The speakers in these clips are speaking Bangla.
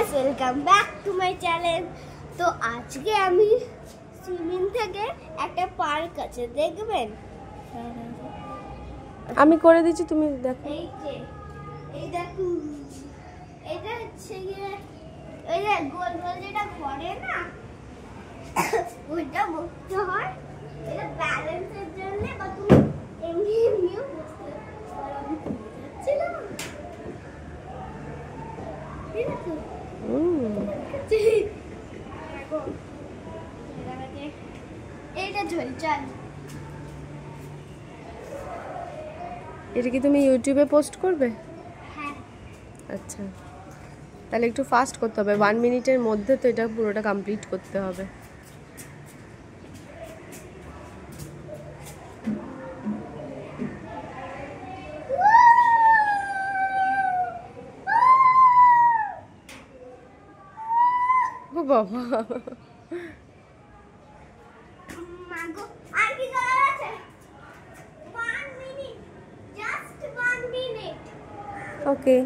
Guys, welcome back to my channel. তো আজকে আমি সুইমিং থেকে একটা পার্ক আছে, দেখবেন? আমি করে দিচ্ছি, তুমি দেখো। এই দেখো, এটা হচ্ছে গিয়ে ওই যে গোল গোল যেটা ঘরে না, ওইটা বসতে হয়। এটা ব্যালেন্সের জন্য, বা তুমি এমনি এমনিও বসতে পারো। এটা কি তুমি ইউটিউবে পোস্ট করবে? হ্যাঁ। আচ্ছা, তাহলে একটু ফাস্ট করতে হবে, 1 মিনিটের মধ্যে তো এটা পুরোটা কমপ্লিট করতে হবে। ও বাবা, ওকে।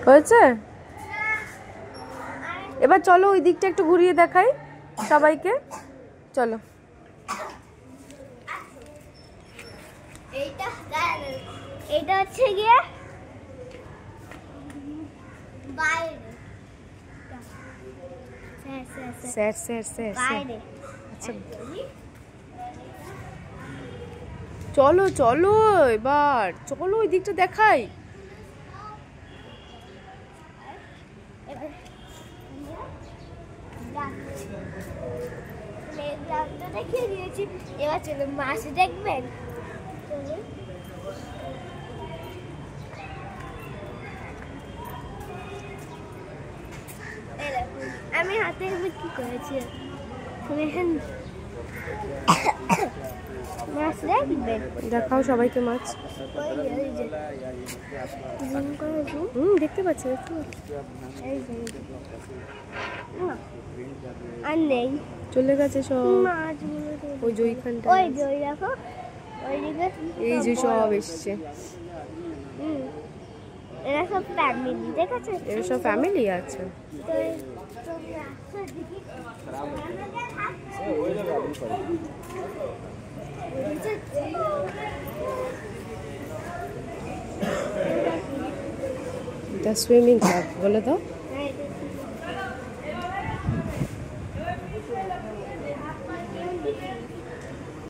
হয়েছে? এবার চলো ওই দিকটা একটু ঘুরিয়ে দেখাই সবাইকে, চলো। এইটা হচ্ছে গিয়ে বাইরে, বাইরে। আচ্ছা, চলো চলো, এবার চলো ওই দিকটা দেখাই। দেখিয়ে দিয়েছি, এবার চলো মাছ দেখবেন। আমি হাতে কি করেছি, মাছ দেখবেন? দেখাও সবাইকে মাছ। দেখতে পাচ্ছি, আর নেই, চলে গেছে সব মাছগুলো। ওই যে ওইখানটা, ওই যে ওই দেখো, ওইদিকে এই যে সব এসছে। এরা সব ফ্যামিলি, দেখেছো? এরা সব ফ্যামিলি আছে। এটা সুইমিং ক্লাব বলে দাও।